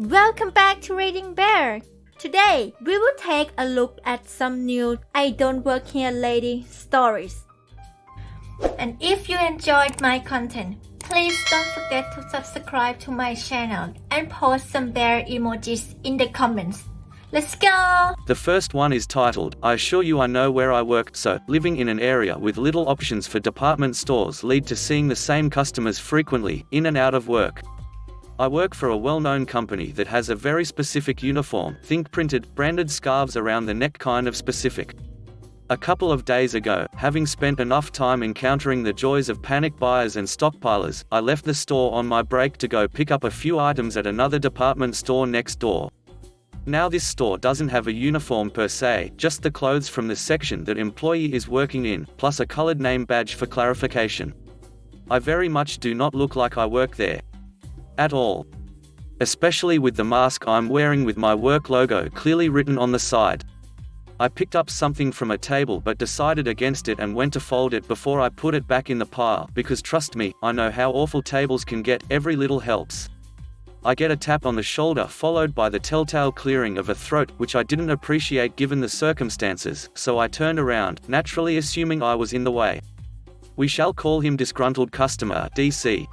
Welcome back to ReadingBear. Today, we will take a look at some new IDontWorkHereLady stories. And if you enjoyed my content, please don't forget to subscribe to my channel and post some bear emojis in the comments. Let's go! The first one is titled, I assure you I know where I work, so, living in an area with little options for department stores lead to seeing the same customers frequently, in and out of work. I work for a well-known company that has a very specific uniform, think printed, branded scarves around the neck kind of specific. A couple of days ago, having spent enough time encountering the joys of panic buyers and stockpilers, I left the store on my break to go pick up a few items at another department store next door. Now this store doesn't have a uniform per se, just the clothes from the section that employee is working in, plus a colored name badge for clarification. I very much do not look like I work there. At all. Especially with the mask I'm wearing with my work logo clearly written on the side. I picked up something from a table but decided against it and went to fold it before I put it back in the pile, because trust me, I know how awful tables can get, every little helps. I get a tap on the shoulder followed by the telltale clearing of a throat, which I didn't appreciate given the circumstances, so I turned around, naturally assuming I was in the way. We shall call him disgruntled customer, DC.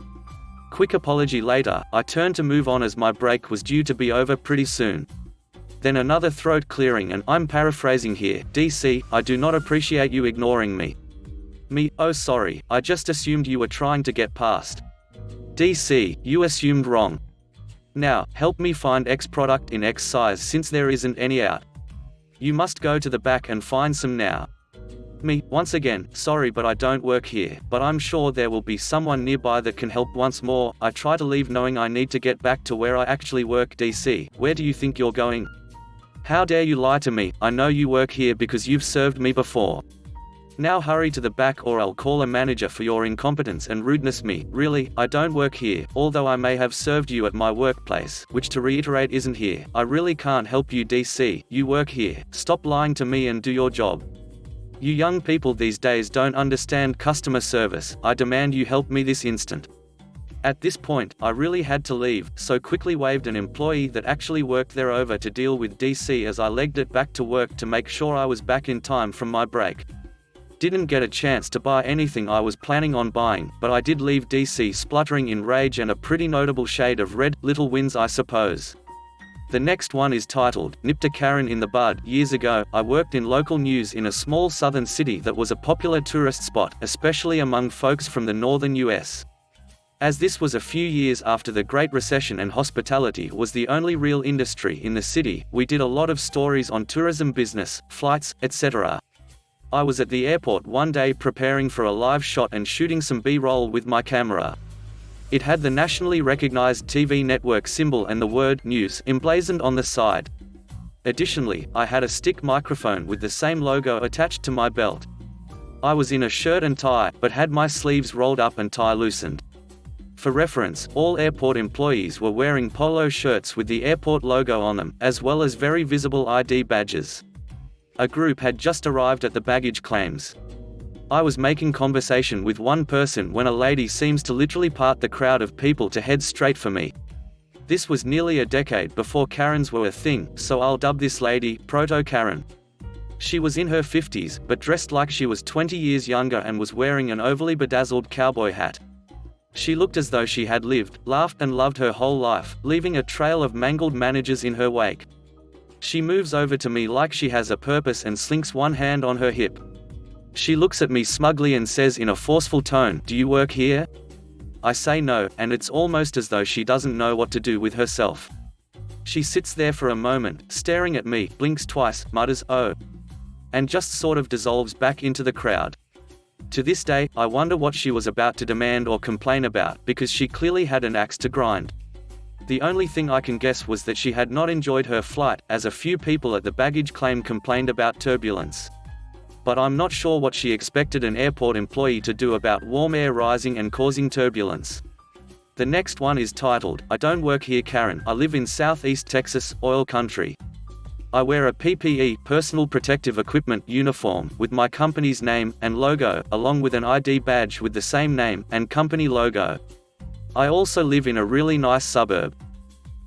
Quick apology later, I turned to move on as my break was due to be over pretty soon. Then another throat clearing and, I'm paraphrasing here, DC, I do not appreciate you ignoring me. Me, oh sorry, I just assumed you were trying to get past. DC, you assumed wrong. Now, help me find X product in X size since there isn't any out. You must go to the back and find some now. Me, once again, sorry but I don't work here, but I'm sure there will be someone nearby that can help. Once more, I try to leave knowing I need to get back to where I actually work. DC, where do you think you're going? How dare you lie to me, I know you work here because you've served me before. Now hurry to the back or I'll call a manager for your incompetence and rudeness. Me, really, I don't work here, although I may have served you at my workplace, which to reiterate isn't here. I really can't help you. DC, you work here, stop lying to me and do your job. You young people these days don't understand customer service, I demand you help me this instant. At this point, I really had to leave, so quickly waved an employee that actually worked there over to deal with DC as I legged it back to work to make sure I was back in time from my break. Didn't get a chance to buy anything I was planning on buying, but I did leave DC spluttering in rage and a pretty notable shade of red, little wins I suppose. The next one is titled, Nipped a Karen in the Bud. Years ago, I worked in local news in a small southern city that was a popular tourist spot, especially among folks from the northern US. As this was a few years after the Great Recession and hospitality was the only real industry in the city, we did a lot of stories on tourism business, flights, etc. I was at the airport one day preparing for a live shot and shooting some B-roll with my camera. It had the nationally recognized TV network symbol and the word news emblazoned on the side. Additionally, I had a stick microphone with the same logo attached to my belt. I was in a shirt and tie, but had my sleeves rolled up and tie loosened. For reference, all airport employees were wearing polo shirts with the airport logo on them, as well as very visible ID badges. A group had just arrived at the baggage claims. I was making conversation with one person when a lady seems to literally part the crowd of people to head straight for me. This was nearly a decade before Karens were a thing, so I'll dub this lady, Proto-Karen. She was in her 50s, but dressed like she was 20 years younger and was wearing an overly bedazzled cowboy hat. She looked as though she had lived, laughed and loved her whole life, leaving a trail of mangled managers in her wake. She moves over to me like she has a purpose and slinks one hand on her hip. She looks at me smugly and says in a forceful tone, "Do you work here?" I say no, and it's almost as though she doesn't know what to do with herself. She sits there for a moment, staring at me, blinks twice, mutters, "Oh," and just sort of dissolves back into the crowd. To this day, I wonder what she was about to demand or complain about, because she clearly had an axe to grind. The only thing I can guess was that she had not enjoyed her flight, as a few people at the baggage claim complained about turbulence. But I'm not sure what she expected an airport employee to do about warm air rising and causing turbulence. The next one is titled, I don't work here Karen, I live in Southeast Texas, oil country. I wear a PPE, personal protective equipment uniform, with my company's name and logo, along with an ID badge with the same name and company logo. I also live in a really nice suburb.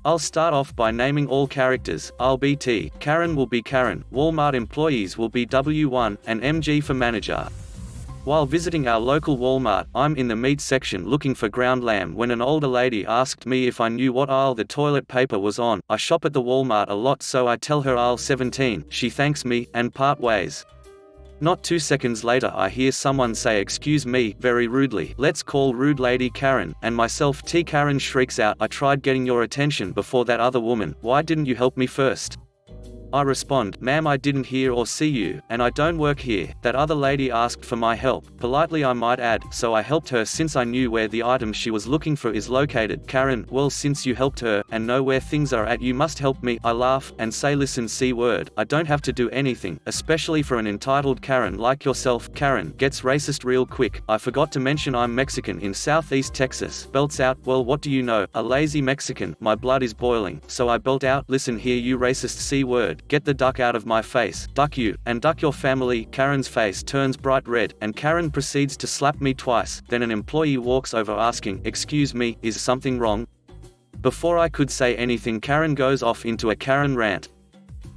I'll start off by naming all characters. I'll be T, Karen will be Karen, Walmart employees will be W1, and MG for manager. While visiting our local Walmart, I'm in the meat section looking for ground lamb when an older lady asked me if I knew what aisle the toilet paper was on. I shop at the Walmart a lot, so I tell her aisle 17, she thanks me, and part ways. Not 2 seconds later I hear someone say excuse me, very rudely, let's call rude lady Karen, and myself T. Karen shrieks out, I tried getting your attention before that other woman, why didn't you help me first? I respond, ma'am, I didn't hear or see you, and I don't work here. That other lady asked for my help, politely I might add, so I helped her since I knew where the item she was looking for is located. Karen, well, since you helped her, and know where things are at, you must help me. I laugh, and say listen C-word, I don't have to do anything, especially for an entitled Karen like yourself. Karen gets racist real quick, I forgot to mention I'm Mexican in Southeast Texas, belts out, well what do you know, a lazy Mexican, my blood is boiling, so I belt out, listen here you racist C-word, get the duck out of my face, duck you, and duck your family. Karen's face turns bright red, and Karen proceeds to slap me twice. Then an employee walks over asking, excuse me, is something wrong? Before I could say anything, Karen goes off into a Karen rant.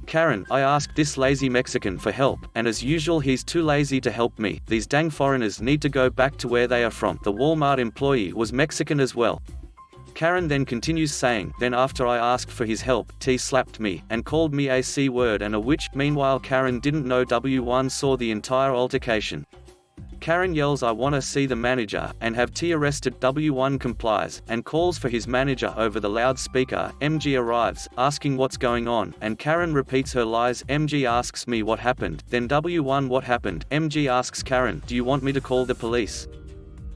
Karen, I asked this lazy Mexican for help, and as usual he's too lazy to help me. These dang foreigners need to go back to where they are from. The Walmart employee was Mexican as well. Karen then continues saying, then after I asked for his help, T slapped me, and called me a C-word and a witch. Meanwhile Karen didn't know W1 saw the entire altercation. Karen yells I wanna see the manager, and have T arrested. W1 complies, and calls for his manager over the loudspeaker. MG arrives, asking what's going on, and Karen repeats her lies. MG asks me what happened, then W1 what happened. MG asks Karen, do you want me to call the police?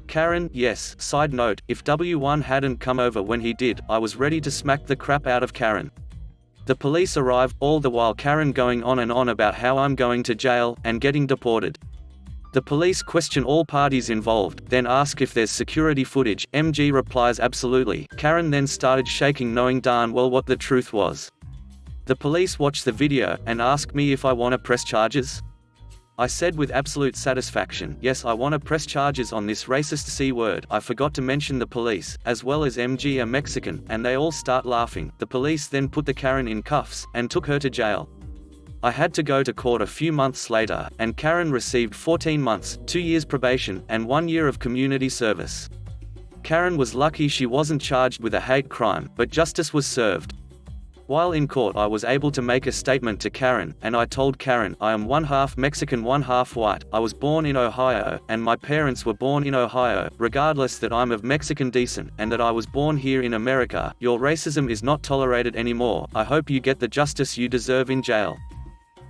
Karen, yes. Side note, if W1 hadn't come over when he did, I was ready to smack the crap out of Karen. The police arrive, all the while Karen going on and on about how I'm going to jail, and getting deported. The police question all parties involved, then ask if there's security footage. MG replies absolutely. Karen then started shaking, knowing darn well what the truth was. The police watch the video, and ask me if I want to press charges. I said with absolute satisfaction, yes I want to press charges on this racist C-word. I forgot to mention the police, as well as MG are Mexican, and they all start laughing. The police then put the Karen in cuffs, and took her to jail. I had to go to court a few months later, and Karen received 14 months, 2 years probation, and 1 year of community service. Karen was lucky she wasn't charged with a hate crime, but justice was served. While in court I was able to make a statement to Karen, and I told Karen, I am 1/2 Mexican 1/2 white, I was born in Ohio, and my parents were born in Ohio, regardless that I'm of Mexican descent, and that I was born here in America. Your racism is not tolerated anymore, I hope you get the justice you deserve in jail.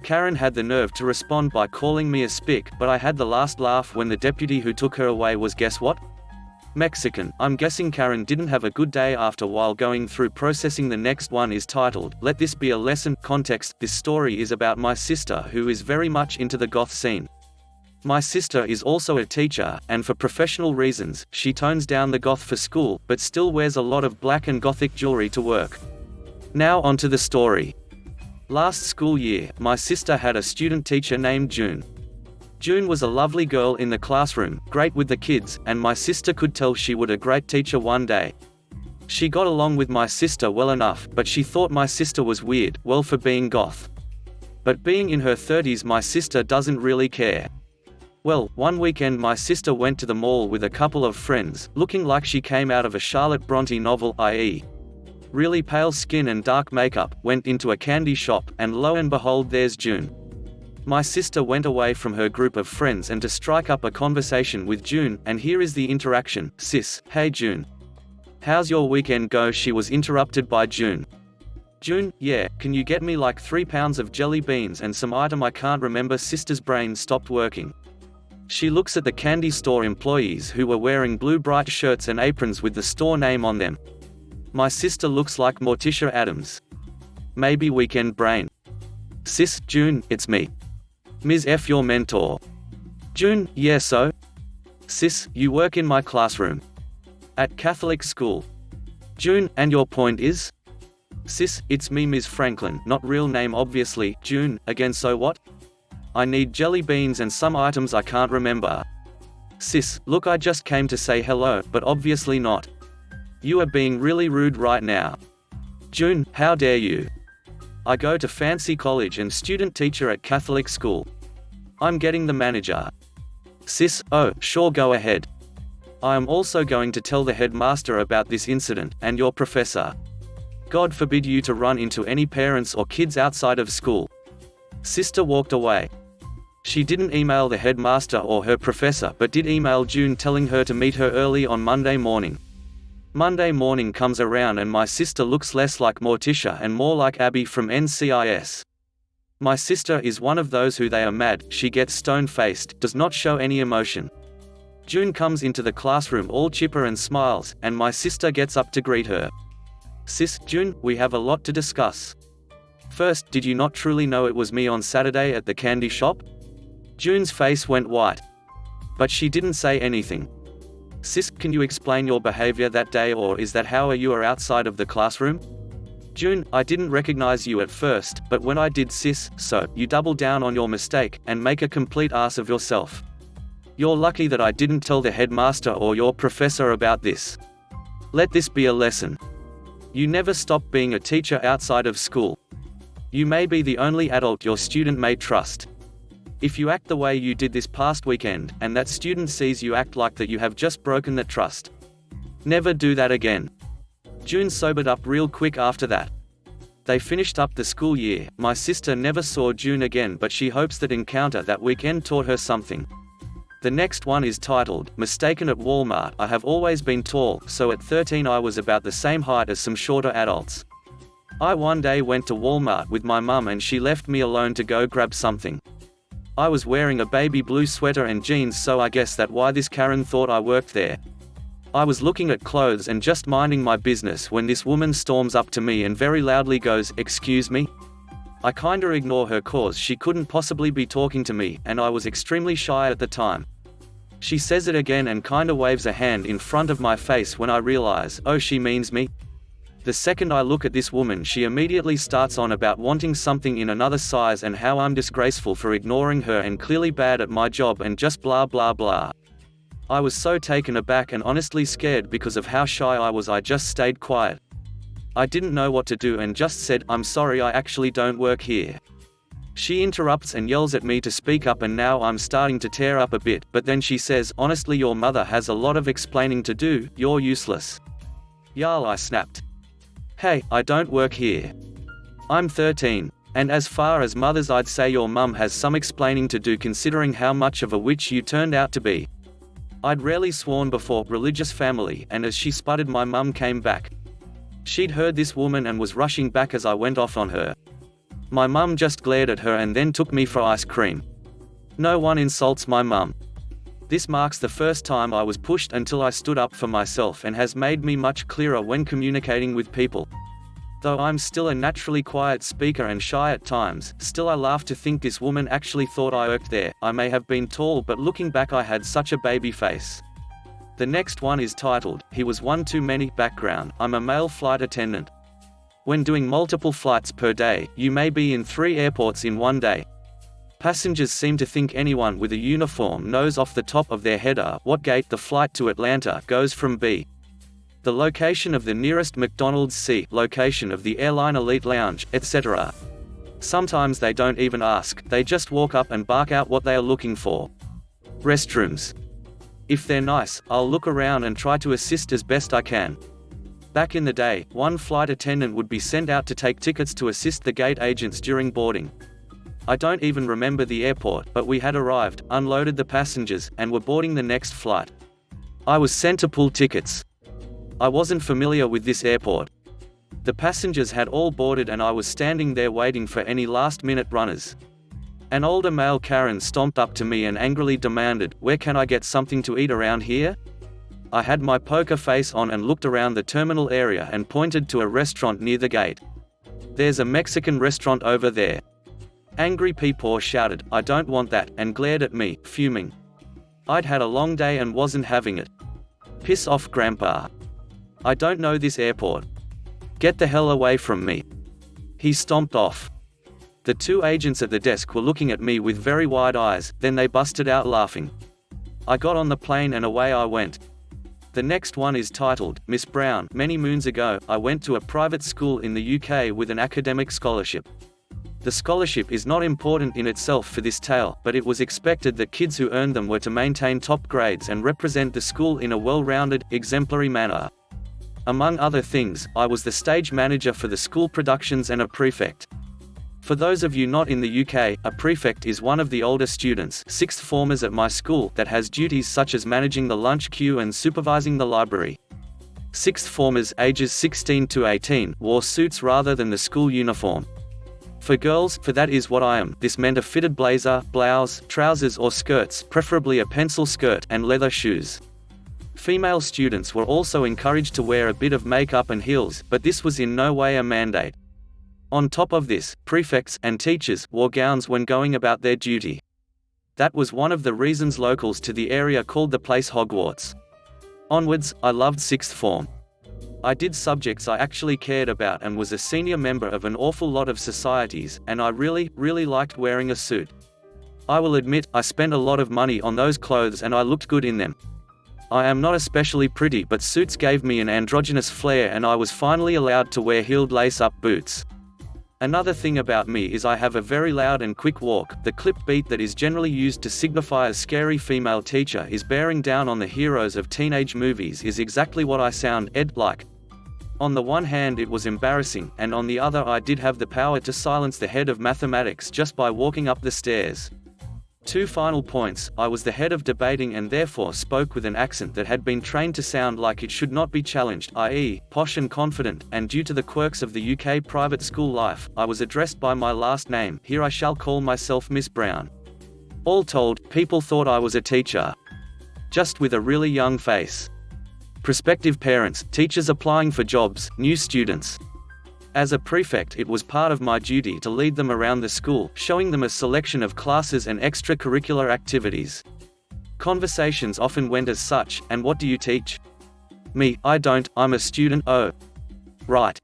Karen had the nerve to respond by calling me a spick, but I had the last laugh when the deputy who took her away was guess what? Mexican. I'm guessing Karen didn't have a good day after. While going through processing, the next one is titled, Let This Be a Lesson. Context, this story is about my sister who is very much into the goth scene. My sister is also a teacher, and for professional reasons, she tones down the goth for school, but still wears a lot of black and gothic jewelry to work. Now onto the story. Last school year, my sister had a student teacher named June. June was a lovely girl in the classroom, great with the kids, and my sister could tell she would be a great teacher one day. She got along with my sister well enough, but she thought my sister was weird, well for being goth. But being in her 30s, my sister doesn't really care. Well, one weekend my sister went to the mall with a couple of friends, looking like she came out of a Charlotte Bronte novel, i.e. really pale skin and dark makeup, went into a candy shop, and lo and behold there's June. My sister went away from her group of friends and to strike up a conversation with June, and here is the interaction. Sis, hey June. How's your weekend go? She was interrupted by June. June, yeah, can you get me like 3 pounds of jelly beans and some item I can't remember? Sister's brain stopped working. She looks at the candy store employees who were wearing blue bright shirts and aprons with the store name on them. My sister looks like Morticia Adams. Maybe weekend brain. Sis, June, it's me. Ms. F, your mentor. June, yeah so? Sis, you work in my classroom. At Catholic school. June, and your point is? Sis, it's me Ms. Franklin, not real name obviously. June, again so what? I need jelly beans and some items I can't remember. Sis, look I just came to say hello, but obviously not. You are being really rude right now. June, how dare you? I go to fancy college and student teacher at Catholic school. I'm getting the manager. Sis, oh, sure, go ahead. I am also going to tell the headmaster about this incident, and your professor. God forbid you to run into any parents or kids outside of school. Sister walked away. She didn't email the headmaster or her professor but did email June telling her to meet her early on Monday morning. Monday morning comes around and my sister looks less like Morticia and more like Abby from NCIS. My sister is one of those who they are mad, she gets stone-faced, does not show any emotion. June comes into the classroom all chipper and smiles, and my sister gets up to greet her. Sis, June, we have a lot to discuss. First, did you not truly know it was me on Saturday at the candy shop? June's face went white. But she didn't say anything. Sis, can you explain your behavior that day, or is that how you are outside of the classroom? June, I didn't recognize you at first, but when I did, sis, so, you double down on your mistake, and make a complete ass of yourself. You're lucky that I didn't tell the headmaster or your professor about this. Let this be a lesson. You never stop being a teacher outside of school. You may be the only adult your student may trust. If you act the way you did this past weekend, and that student sees you act like that, you have just broken the trust. Never do that again. June sobered up real quick after that. They finished up the school year. My sister never saw June again, but she hopes that encounter that weekend taught her something. The next one is titled, Mistaken at Walmart. I have always been tall, so at 13 I was about the same height as some shorter adults. I one day went to Walmart with my mum and she left me alone to go grab something. I was wearing a baby blue sweater and jeans, so I guess that's why this Karen thought I worked there. I was looking at clothes and just minding my business when this woman storms up to me and very loudly goes, "Excuse me?" I kinda ignore her cause she couldn't possibly be talking to me, and I was extremely shy at the time. She says it again and kinda waves a hand in front of my face when I realize, oh, she means me. The second I look at this woman, she immediately starts on about wanting something in another size and how I'm disgraceful for ignoring her and clearly bad at my job and just blah blah blah. I was so taken aback and honestly scared because of how shy I was. I just stayed quiet. I didn't know what to do and just said, "I'm sorry, I actually don't work here." She interrupts and yells at me to speak up, and now I'm starting to tear up a bit, but then she says, "Honestly, your mother has a lot of explaining to do, you're useless." Y'all, I snapped. Hey, I don't work here. I'm 13. And as far as mothers, I'd say your mum has some explaining to do considering how much of a witch you turned out to be. I'd rarely sworn before, religious family, and as she sputtered my mum came back. She'd heard this woman and was rushing back as I went off on her. My mum just glared at her and then took me for ice cream. No one insults my mum. This marks the first time I was pushed until I stood up for myself and has made me much clearer when communicating with people. Though I'm still a naturally quiet speaker and shy at times, still I laugh to think this woman actually thought I worked there. I may have been tall, but looking back I had such a baby face. The next one is titled, He Was One Too Many. Background, I'm a male flight attendant. When doing multiple flights per day, you may be in 3 airports in one day. Passengers seem to think anyone with a uniform knows off the top of their head what gate the flight to Atlanta goes from. B. The location of the nearest McDonald's. C. Location of the airline elite lounge, etc. Sometimes they don't even ask, they just walk up and bark out what they are looking for. Restrooms. If they're nice, I'll look around and try to assist as best I can. Back in the day, one flight attendant would be sent out to take tickets to assist the gate agents during boarding. I don't even remember the airport, but we had arrived, unloaded the passengers, and were boarding the next flight. I was sent to pull tickets. I wasn't familiar with this airport. The passengers had all boarded and I was standing there waiting for any last-minute runners. An older male Karen stomped up to me and angrily demanded, "Where can I get something to eat around here?" I had my poker face on and looked around the terminal area and pointed to a restaurant near the gate. "There's a Mexican restaurant over there." Angry people shouted, "I don't want that," and glared at me, fuming. I'd had a long day and wasn't having it. "Piss off, Grandpa. I don't know this airport. Get the hell away from me." He stomped off. The 2 agents at the desk were looking at me with very wide eyes, then they busted out laughing. I got on the plane and away I went. The next one is titled, Miss Brown. Many moons ago, I went to a private school in the UK with an academic scholarship. The scholarship is not important in itself for this tale, but it was expected that kids who earned them were to maintain top grades and represent the school in a well-rounded, exemplary manner. Among other things, I was the stage manager for the school productions and a prefect. For those of you not in the UK, a prefect is one of the older students, sixth formers at my school, that has duties such as managing the lunch queue and supervising the library. Sixth formers, ages 16 to 18, wore suits rather than the school uniform. For girls, for that is what I am, this meant a fitted blazer, blouse, trousers or skirts, preferably a pencil skirt, and leather shoes. Female students were also encouraged to wear a bit of makeup and heels, but this was in no way a mandate. On top of this, prefects and teachers wore gowns when going about their duty. That was one of the reasons locals to the area called the place Hogwarts. Onwards, I loved sixth form. I did subjects I actually cared about and was a senior member of an awful lot of societies, and I really liked wearing a suit. I will admit, I spent a lot of money on those clothes and I looked good in them. I am not especially pretty, but suits gave me an androgynous flair and I was finally allowed to wear heeled lace-up boots. Another thing about me is I have a very loud and quick walk. The clip beat that is generally used to signify a scary female teacher is bearing down on the heroes of teenage movies is exactly what I sound like. On the one hand it was embarrassing, and on the other I did have the power to silence the head of mathematics just by walking up the stairs. Two final points, I was the head of debating and therefore spoke with an accent that had been trained to sound like it should not be challenged, i.e., posh and confident, and due to the quirks of the UK private school life, I was addressed by my last name. Here I shall call myself Miss Brown. All told, people thought I was a teacher. Just with a really young face. Prospective parents, teachers applying for jobs, new students. As a prefect, it was part of my duty to lead them around the school, showing them a selection of classes and extracurricular activities. Conversations often went as such, and what do you teach? Me, I don't, I'm a student, oh. Right.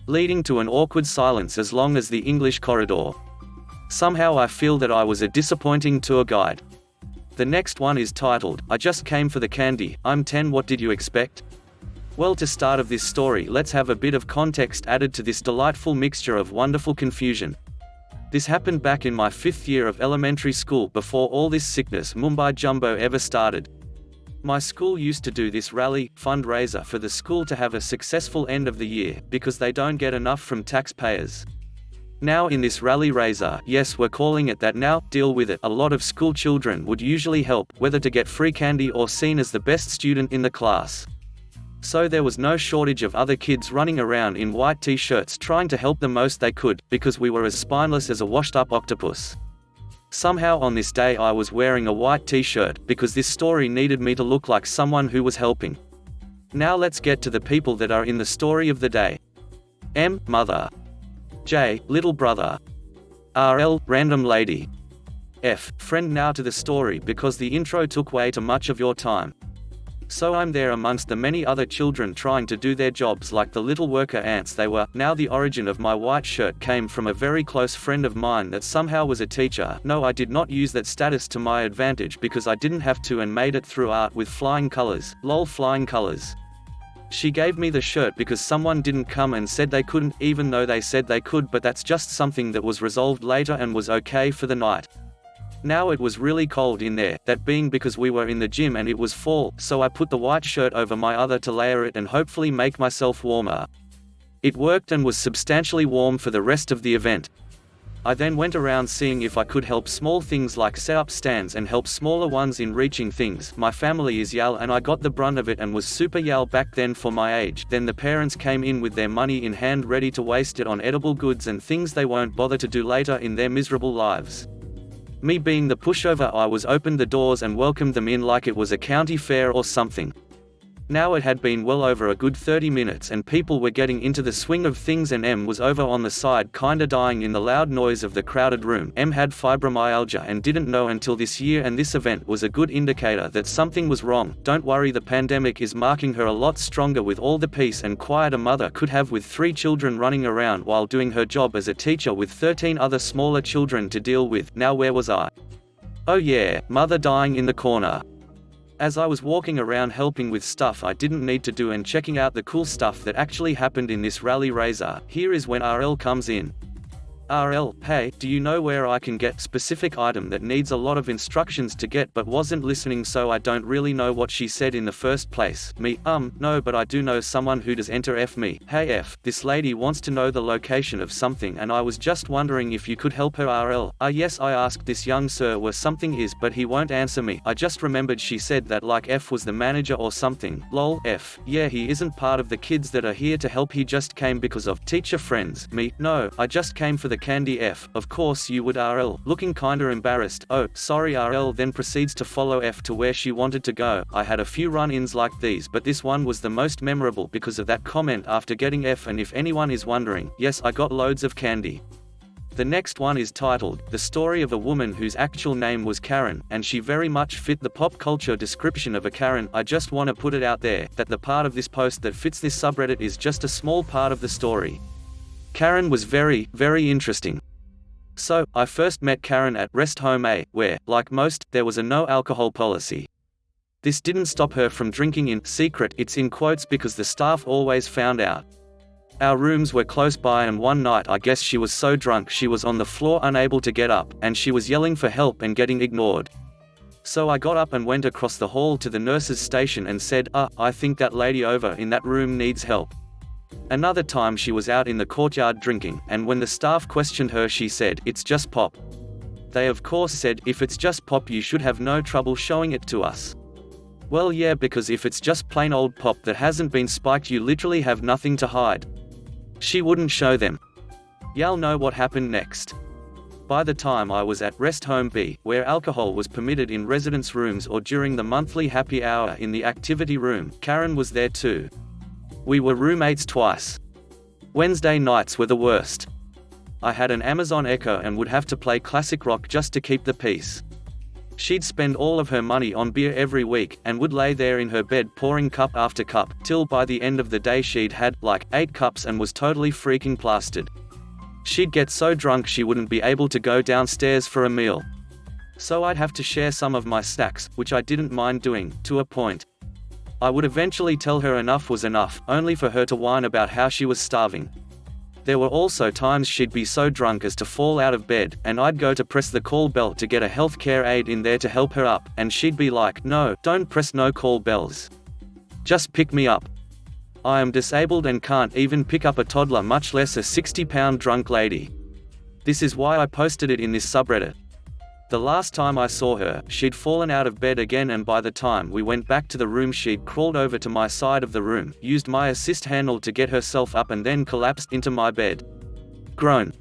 Leading to an awkward silence as long as the English corridor. Somehow I feel that I was a disappointing tour guide. The next one is titled, I just came for the candy, I'm 10, what did you expect? Well, to start of this story, let's have a bit of context added to this delightful mixture of wonderful confusion. This happened back in my 5th year of elementary school before all this sickness Mumbai jumbo ever started. My school used to do this rally fundraiser for the school to have a successful end of the year, because they don't get enough from taxpayers. Now in this rally raiser, yes, we're calling it that now, deal with it, a lot of school children would usually help, whether to get free candy or seen as the best student in the class. So there was no shortage of other kids running around in white t-shirts trying to help the most they could, because we were as spineless as a washed-up octopus. Somehow on this day I was wearing a white t-shirt, because this story needed me to look like someone who was helping. Now let's get to the people that are in the story of the day. M. Mother. J. Little brother. RL. Random lady. F. Friend. Now to the story, because the intro took way too much of your time. So I'm there amongst the many other children trying to do their jobs like the little worker ants they were. Now the origin of my white shirt came from a very close friend of mine that somehow was a teacher. No, I did not use that status to my advantage because I didn't have to and made it through art with flying colors. Lol, flying colors. She gave me the shirt because someone didn't come and said they couldn't, even though they said they could, but that's just something that was resolved later and was okay for the night. Now it was really cold in there, that being because we were in the gym and it was fall, so I put the white shirt over my other to layer it and hopefully make myself warmer. It worked and was substantially warm for the rest of the event. I then went around seeing if I could help small things like set up stands and help smaller ones in reaching things. My family is Yal and I got the brunt of it and was super Yal back then for my age. Then the parents came in with their money in hand ready to waste it on edible goods and things they won't bother to do later in their miserable lives. Me being the pushover, I was opened the doors and welcomed them in like it was a county fair or something. Now it had been well over a good 30 minutes and people were getting into the swing of things and M was over on the side kinda dying in the loud noise of the crowded room. M had fibromyalgia and didn't know until this year, and this event was a good indicator that something was wrong. Don't worry, the pandemic is marking her a lot stronger with all the peace and quiet a mother could have with 3 children running around while doing her job as a teacher with 13 other smaller children to deal with. Now where was I? Oh yeah, mother dying in the corner. As I was walking around helping with stuff I didn't need to do and checking out the cool stuff that actually happened in this rally razor, here is when RL comes in. RL, hey, do you know where I can get specific item that needs a lot of instructions to get but wasn't listening, so I don't really know what she said in the first place. Me, no, but I do know someone who does. Enter F me. Hey F, this lady wants to know the location of something and I was just wondering if you could help her. RL, yes, I asked this young sir where something is but he won't answer me. I just remembered she said that like F was the manager or something. Lol. F, yeah, he isn't part of the kids that are here to help, he just came because of teacher friends. Me, no, I just came for the candy. F, of course you would. RL, looking kinda embarrassed. Oh, sorry. RL then proceeds to follow F to where she wanted to go. I had a few run-ins like these, but this one was the most memorable because of that comment after getting F, and if anyone is wondering, yes, I got loads of candy. The next one is titled, The Story of a Woman Whose Actual Name Was Karen, and she very much fit the pop culture description of a Karen. I just want to put it out there, that the part of this post that fits this subreddit is just a small part of the story. Karen was very, very interesting. So, I first met Karen at Rest Home A, where, like most, there was a no alcohol policy. This didn't stop her from drinking in secret, it's in quotes because the staff always found out. Our rooms were close by and one night I guess she was so drunk she was on the floor unable to get up, and she was yelling for help and getting ignored. So I got up and went across the hall to the nurse's station and said, I think that lady over in that room needs help. Another time she was out in the courtyard drinking, and when the staff questioned her she said, it's just pop. They of course said, if it's just pop you should have no trouble showing it to us. Well yeah, because if it's just plain old pop that hasn't been spiked you literally have nothing to hide. She wouldn't show them. Y'all know what happened next. By the time I was at Rest Home B, where alcohol was permitted in residence rooms or during the monthly happy hour in the activity room, Karen was there too. We were roommates twice. Wednesday nights were the worst. I had an Amazon Echo and would have to play classic rock just to keep the peace. She'd spend all of her money on beer every week, and would lay there in her bed pouring cup after cup, till by the end of the day she'd had, like, 8 cups and was totally freaking plastered. She'd get so drunk she wouldn't be able to go downstairs for a meal. So I'd have to share some of my snacks, which I didn't mind doing, to a point. I would eventually tell her enough was enough, only for her to whine about how she was starving. There were also times she'd be so drunk as to fall out of bed, and I'd go to press the call bell to get a healthcare aide in there to help her up, and she'd be like, no, don't press no call bells. Just pick me up. I am disabled and can't even pick up a toddler, much less a 60-pound drunk lady. This is why I posted it in this subreddit. The last time I saw her, she'd fallen out of bed again, and by the time we went back to the room she'd crawled over to my side of the room, used my assist handle to get herself up and then collapsed into my bed. Groan.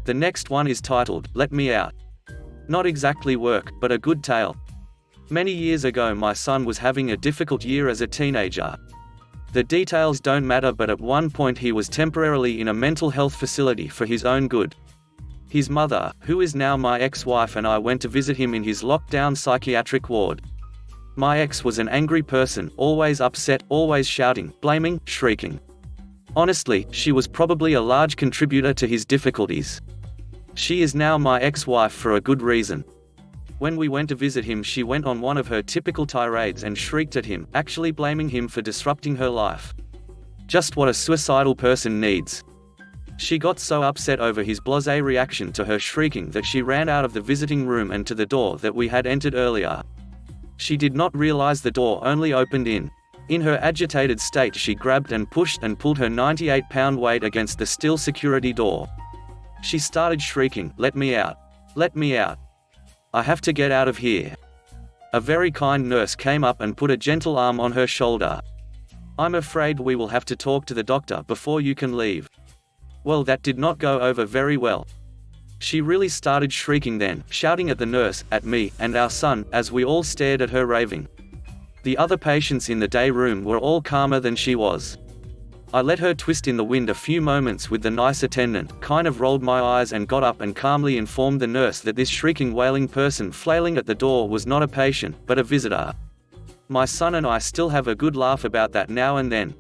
The next one is titled, Let Me Out. Not exactly work, but a good tale. Many years ago my son was having a difficult year as a teenager. The details don't matter, but at one point he was temporarily in a mental health facility for his own good. His mother, who is now my ex-wife, and I went to visit him in his lockdown psychiatric ward. My ex was an angry person, always upset, always shouting, blaming, shrieking. Honestly, she was probably a large contributor to his difficulties. She is now my ex-wife for a good reason. When we went to visit him she went on one of her typical tirades and shrieked at him, actually blaming him for disrupting her life. Just what a suicidal person needs. She got so upset over his blasé reaction to her shrieking that she ran out of the visiting room and to the door that we had entered earlier. She did not realize the door only opened in. In her agitated state she grabbed and pushed and pulled her 98-pound weight against the steel security door. She started shrieking, "Let me out! Let me out! I have to get out of here!" A very kind nurse came up and put a gentle arm on her shoulder. "I'm afraid we will have to talk to the doctor before you can leave." Well, that did not go over very well. She really started shrieking then, shouting at the nurse, at me, and our son, as we all stared at her raving. The other patients in the day room were all calmer than she was. I let her twist in the wind a few moments with the nice attendant, kind of rolled my eyes and got up and calmly informed the nurse that this shrieking, wailing person flailing at the door was not a patient, but a visitor. My son and I still have a good laugh about that now and then.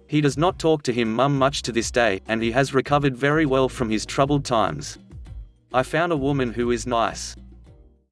He does not talk to him mum much to this day, and he has recovered very well from his troubled times. I found a woman who is nice.